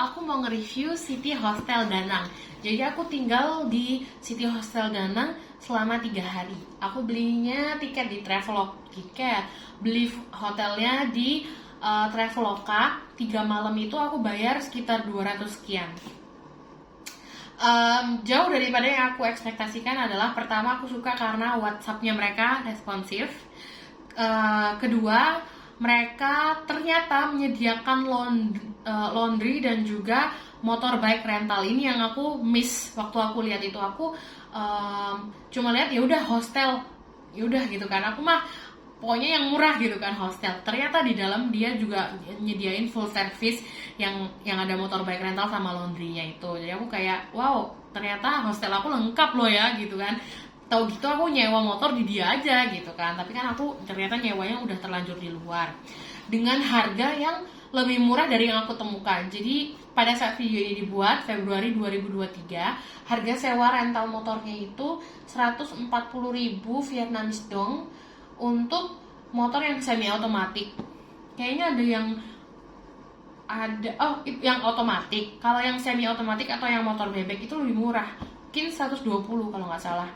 aku mau nge-review City Hostel Danang. Jadi aku tinggal di City Hostel Danang selama 3 hari. Aku belinya tiket di Traveloka, beli hotelnya di Traveloka. 3 malam itu aku bayar sekitar 200 sekian. Jauh daripada yang aku ekspektasikan. Adalah pertama, aku suka karena WhatsApp-nya mereka responsif. Kedua, mereka ternyata menyediakan laundry dan juga motorbike rental. Ini yang aku miss waktu aku lihat itu. Aku cuma lihat ya udah hostel, ya udah gitu kan. Aku mah pokoknya yang murah gitu kan hostel. Ternyata di dalam dia juga nyediain full service yang ada motorbike rental sama laundrynya itu. Jadi aku kayak wow, ternyata hostel aku lengkap loh ya gitu kan. Tahu gitu aku nyewa motor di dia aja gitu kan, tapi kan aku ternyata nyewanya udah terlanjur di luar dengan harga yang lebih murah dari yang aku temukan. Jadi pada saat video ini dibuat Februari 2023, harga sewa rental motornya itu 140.000 Vietnamese dong untuk motor yang semi otomatik. Kayaknya yang otomatik. Kalau yang semi otomatik atau yang motor bebek itu lebih murah, mungkin 120 kalau nggak salah.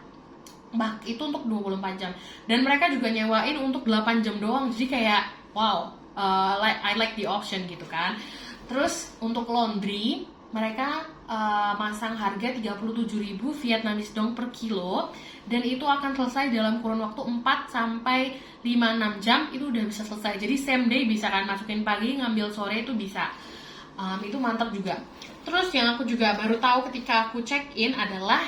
Itu untuk 24 jam. Dan mereka juga nyewain untuk 8 jam doang. Jadi kayak wow, I like the option gitu kan. Terus untuk laundry mereka masang harga 37.000 Vietnamese dong per kilo. Dan itu akan selesai dalam kurun waktu 4 sampai 5-6 jam. Itu udah bisa selesai. Jadi same day bisa kan, masukin pagi ngambil sore itu bisa. Itu mantap juga. Terus yang aku juga baru tahu ketika aku check in adalah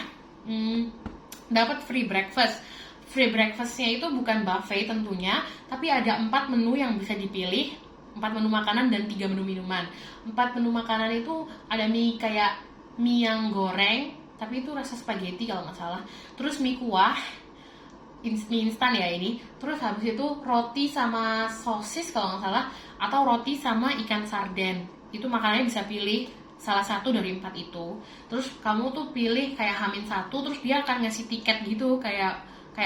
dapat free breakfast. Free breakfastnya itu bukan buffet tentunya, tapi ada 4 menu yang bisa dipilih, 4 menu makanan dan 3 menu minuman. 4 menu makanan itu ada mie kayak mie yang goreng, tapi itu rasa spaghetti kalau nggak salah. Terus mie kuah, mie instan ya ini. Terus habis itu roti sama sosis kalau nggak salah, atau roti sama ikan sarden. Itu makanannya bisa pilih salah satu dari 4 itu. Terus kamu tuh pilih kayak H-1, terus dia akan ngasih tiket gitu kayak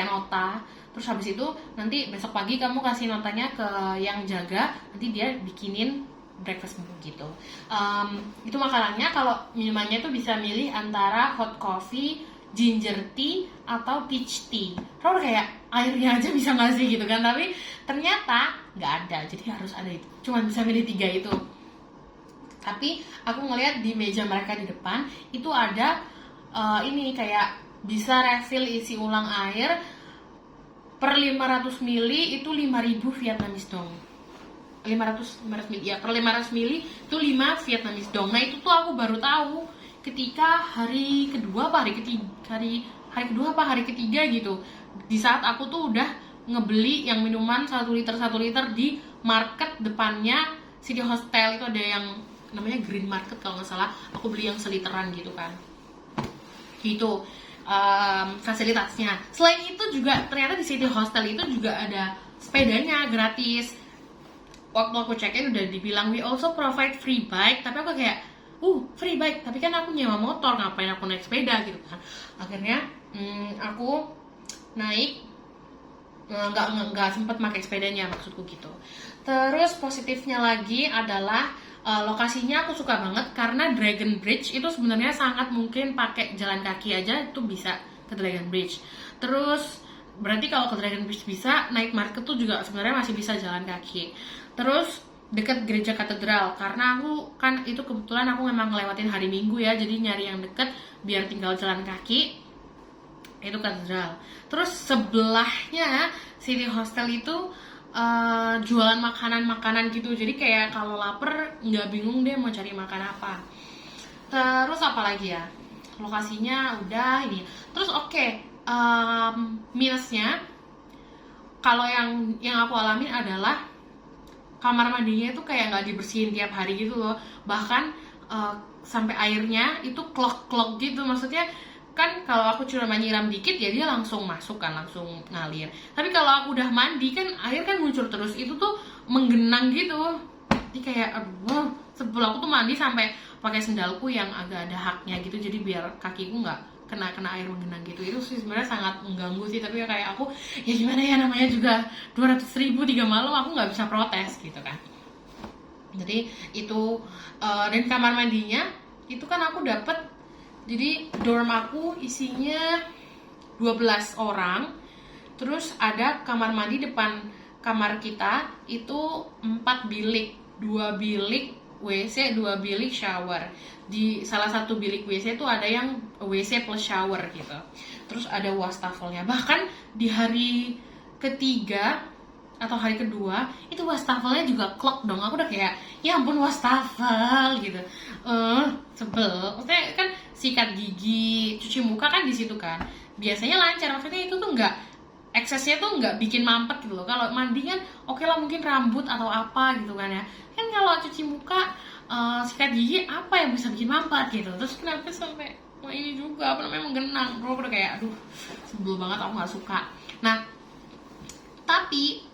nota. Terus habis itu nanti besok pagi kamu kasih notanya ke yang jaga, nanti dia bikinin breakfast menu gitu. Itu makanannya. Kalau minumannya tuh bisa milih antara hot coffee, ginger tea, atau peach tea. Kalau kayak airnya aja bisa ngasih gitu kan, tapi ternyata nggak ada. Jadi harus ada itu. Cuma bisa milih 3 itu. Tapi aku ngeliat di meja mereka di depan itu ada ini kayak bisa refill isi ulang air per 500 ml itu 5.000 Vietnamese dong. 500 ml ya, per 500 ml itu 5 Vietnamese dong. Nah itu tuh aku baru tahu ketika hari kedua apa hari ketiga gitu. Di saat aku tuh udah ngebeli yang minuman 1 liter di market depannya City Hostel. Itu ada yang namanya Green Market kalau nggak salah. Aku beli yang seliteran gitu kan. Gitu fasilitasnya. Selain itu juga ternyata di City Hostel itu juga ada sepedanya gratis. Waktu aku check-in udah dibilang we also provide free bike, tapi aku kayak free bike, tapi kan aku nyewa motor, ngapain aku naik sepeda gitu kan. Akhirnya aku naik, nggak sempet pakai sepedanya, maksudku gitu. Terus positifnya lagi adalah lokasinya aku suka banget karena Dragon Bridge itu sebenarnya sangat mungkin pakai jalan kaki aja itu bisa ke Dragon Bridge. Terus berarti kalau ke Dragon Bridge bisa, Night Market tuh juga sebenarnya masih bisa jalan kaki. Terus dekat gereja katedral, karena aku kan itu kebetulan aku memang ngelewatin hari Minggu ya, jadi nyari yang deket biar tinggal jalan kaki. Itu katedral. Terus sebelahnya City Hostel itu jualan makanan gitu, jadi kayak kalau lapar nggak bingung deh mau cari makan apa. Terus apa lagi ya, lokasinya udah ini. Terus minusnya kalau yang aku alamin adalah kamar mandinya itu kayak nggak dibersihin tiap hari gitu loh. Bahkan sampai airnya itu klok gitu, maksudnya kan kalau aku cuma nyiram dikit ya dia langsung masuk kan, langsung ngalir. Tapi kalau aku udah mandi kan air kan muncul terus, itu tuh menggenang gitu. Jadi kayak aduh, sebelum aku tuh mandi sampai pakai sendalku yang agak ada haknya gitu, jadi biar kakiku nggak kena air menggenang gitu. Itu sih sebenarnya sangat mengganggu sih, tapi kayak aku ya gimana ya, namanya juga 200.000 3 malam, aku nggak bisa protes gitu kan. Jadi itu dan kamar mandinya itu kan aku dapet, jadi dorm aku isinya 12 orang. Terus ada kamar mandi depan kamar kita itu 4 bilik, 2 bilik WC, 2 bilik shower. Di salah satu bilik WC itu ada yang WC plus shower gitu. Terus ada wastafelnya. Bahkan di hari ketiga atau hari kedua itu wastafelnya juga clock dong. Aku udah kayak, ya ampun wastafel gitu. Sebel. Maksudnya kan sikat gigi, cuci muka kan di situ kan. Biasanya lancar, maksudnya itu tuh nggak, eksesnya tuh nggak bikin mampet gitu loh. Kalau mandi kan oke lah mungkin rambut atau apa gitu kan ya. Kan kalau cuci muka, sikat gigi apa yang bisa bikin mampet gitu. Terus kenapa sampai ini juga apa namanya menggenang. Bro udah kayak aduh sebel banget, aku nggak suka. Nah tapi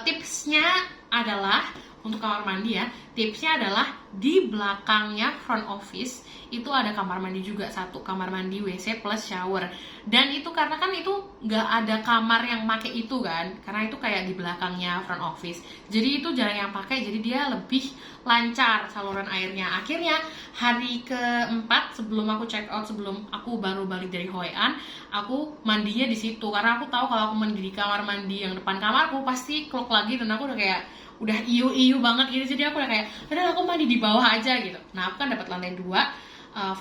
tipsnya adalah untuk kamar mandi ya, tipsnya adalah di belakangnya front office itu ada kamar mandi juga, satu kamar mandi WC plus shower. Dan itu karena kan itu nggak ada kamar yang make itu kan, karena itu kayak di belakangnya front office, jadi itu jarang yang pakai, jadi dia lebih lancar saluran airnya. Akhirnya hari keempat sebelum aku check out, sebelum aku baru balik dari Hoi An, aku mandinya di situ karena aku tahu kalau aku mandi di kamar mandi yang depan kamarku pasti clog lagi, dan aku udah kayak udah iu banget gitu. Jadi aku udah kayak padahal aku mandi di bawah aja gitu. Nah aku kan dapat lantai 2,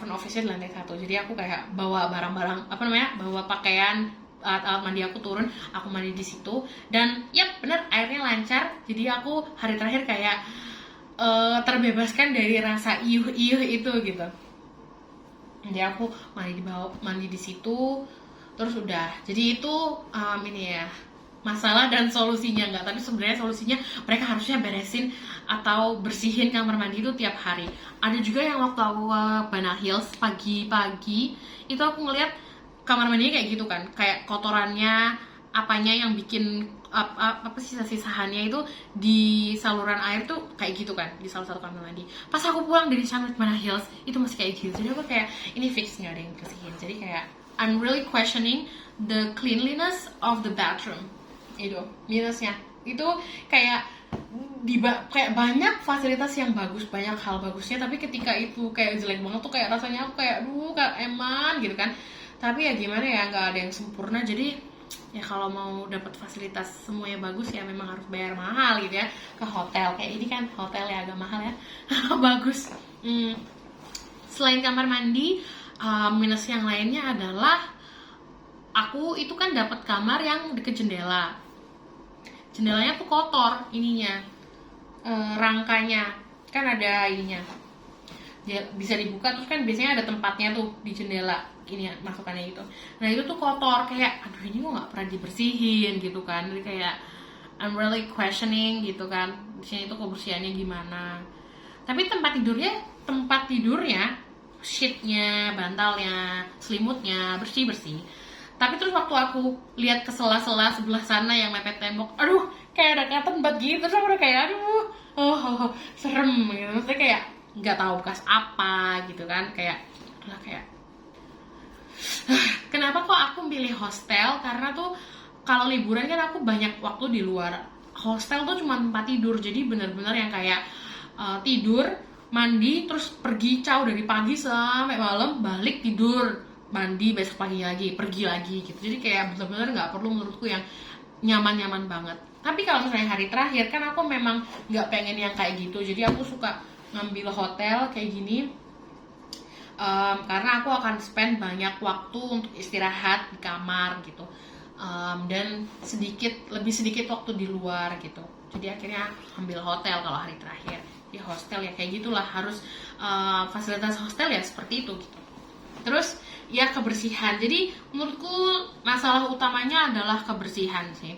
front office-nya di lantai 1. Jadi aku kayak bawa barang-barang apa namanya, bawa pakaian, alat mandi aku turun, aku mandi di situ. Dan yap bener airnya lancar. Jadi aku hari terakhir kayak terbebaskan dari rasa iuh itu gitu. Jadi aku mandi di situ, terus udah. Jadi itu ini ya, masalah dan solusinya enggak, tapi sebenarnya solusinya mereka harusnya beresin atau bersihin kamar mandi itu tiap hari. Ada juga yang waktu aku ke Bana Hills pagi-pagi itu aku ngeliat kamar mandinya kayak gitu kan, kayak kotorannya apanya yang bikin apa sisa-sisahannya itu di saluran air tuh kayak gitu kan, di salah satu kamar mandi. Pas aku pulang dari sana Bana Hills itu masih kayak gitu. Jadi aku kayak ini fix nggak ada yang bersihin. Jadi kayak I'm really questioning the cleanliness of the bathroom. Itu minusnya itu kayak kayak banyak fasilitas yang bagus, banyak hal bagusnya, tapi ketika itu kayak jelek banget tuh kayak rasanya aku kayak aduh kayak eman gitu kan. Tapi ya gimana ya, nggak ada yang sempurna. Jadi ya kalau mau dapat fasilitas semuanya bagus ya memang harus bayar mahal gitu ya, ke hotel kayak ini kan, hotel ya agak mahal ya. Bagus. Selain kamar mandi, minus yang lainnya adalah aku itu kan dapat kamar yang deket jendela. Jendelanya tuh kotor ininya, rangkanya kan ada ininya, bisa dibuka, terus kan biasanya ada tempatnya tuh di jendela ini ya, masukannya gitu. Nah itu tuh kotor, kayak aduh ini kok nggak pernah dibersihin gitu kan. Jadi kayak I'm really questioning gitu kan, di sini tuh kebersihannya gimana. Tapi tempat tidurnya sheetnya, bantalnya, selimutnya bersih. Tapi terus waktu aku lihat ke sela-sela sebelah sana yang mepet tembok, aduh kayak ada katen bat gitu. Terus aku udah kayak aduh serem gitu. Maksudnya kayak nggak tahu bekas apa gitu kan, kayak kenapa kok aku pilih hostel? Karena tuh kalau liburan kan aku banyak waktu di luar. Hostel tuh cuma tempat tidur, jadi benar-benar yang kayak tidur, mandi, terus pergi dari pagi sampai malam, balik tidur, mandi, besok pagi lagi, pergi lagi gitu. Jadi kayak benar-benar nggak perlu menurutku yang nyaman banget. Tapi kalau misalnya hari terakhir kan aku memang nggak pengen yang kayak gitu. Jadi aku suka ngambil hotel kayak gini, karena aku akan spend banyak waktu untuk istirahat di kamar gitu, dan lebih sedikit waktu di luar gitu. Jadi akhirnya ambil hotel kalau hari terakhir. Di hostel ya kayak gitulah, harus fasilitas hostel ya seperti itu gitu. Terus ya kebersihan. Jadi menurutku masalah utamanya adalah kebersihan sih.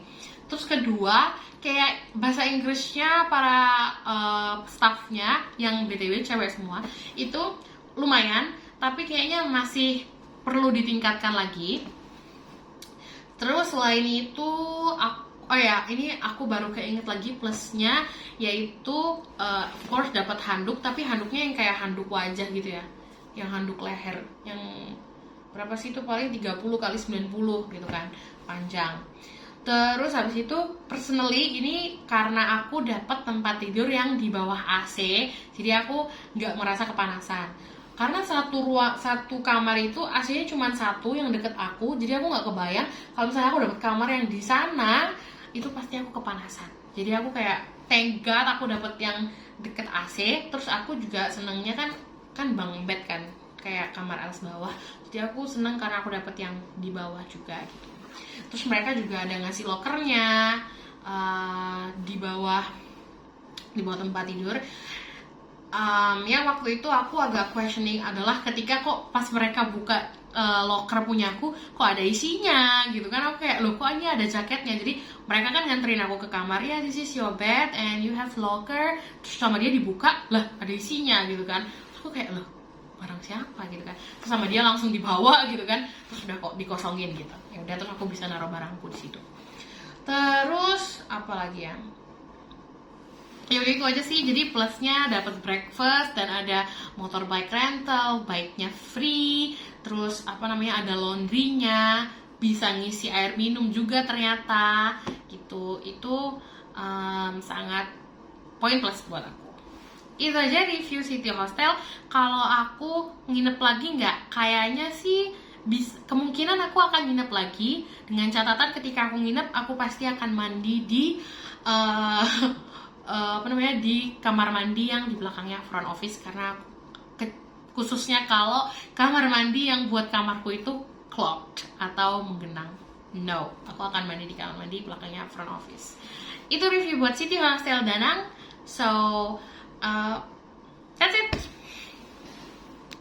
Terus kedua, kayak bahasa Inggrisnya para staffnya yang BTW cewek semua itu lumayan, tapi kayaknya masih perlu ditingkatkan lagi. Terus selain itu ini aku baru keinget lagi plusnya, yaitu of course dapat handuk, tapi handuknya yang kayak handuk wajah gitu ya, yang handuk leher yang berapa sih itu, paling 30 x 90 gitu kan, panjang. Terus habis itu personally ini karena aku dapat tempat tidur yang di bawah AC, jadi aku nggak merasa kepanasan. Karena satu kamar itu AC-nya cuma satu yang deket aku, jadi aku nggak kebayang kalau misalnya aku dapat kamar yang di sana itu pasti aku kepanasan. Jadi aku kayak thank God aku dapat yang deket AC. Terus aku juga senengnya kan bunk bed kan, kayak kamar atas bawah. Jadi aku seneng karena aku dapat yang di bawah juga gitu. Terus mereka juga ada ngasih lokernya di bawah tempat tidur. Ya waktu itu aku agak questioning adalah ketika kok pas mereka buka locker punyaku kok ada isinya gitu kan. Aku kayak loh kok ini ada jaketnya. Jadi mereka kan nganterin aku ke kamar, ya this is your bed and you have locker. Terus sama dia dibuka, lah ada isinya gitu kan. Terus aku kayak loh barang siapa gitu kan. Terus sama dia langsung dibawa gitu kan. Terus udah kok dikosongin gitu. Ya udah, terus aku bisa naruh barangku di situ. Terus apa lagi ya? Ya udah itu aja sih. Jadi plusnya dapat breakfast dan ada motorbike rental, bike-nya free, terus apa namanya ada laundry-nya, bisa ngisi air minum juga ternyata gitu. Itu sangat poin plus buat aku. Itu aja review City Hostel. Kalau aku nginep lagi nggak? Kayaknya sih kemungkinan aku akan nginep lagi, dengan catatan ketika aku nginep aku pasti akan mandi di di kamar mandi yang di belakangnya front office, karena khususnya kalau kamar mandi yang buat kamarku itu clogged atau menggenang. No, aku akan mandi di kamar mandi belakangnya front office. Itu review buat City Hostel Danang. So that's it.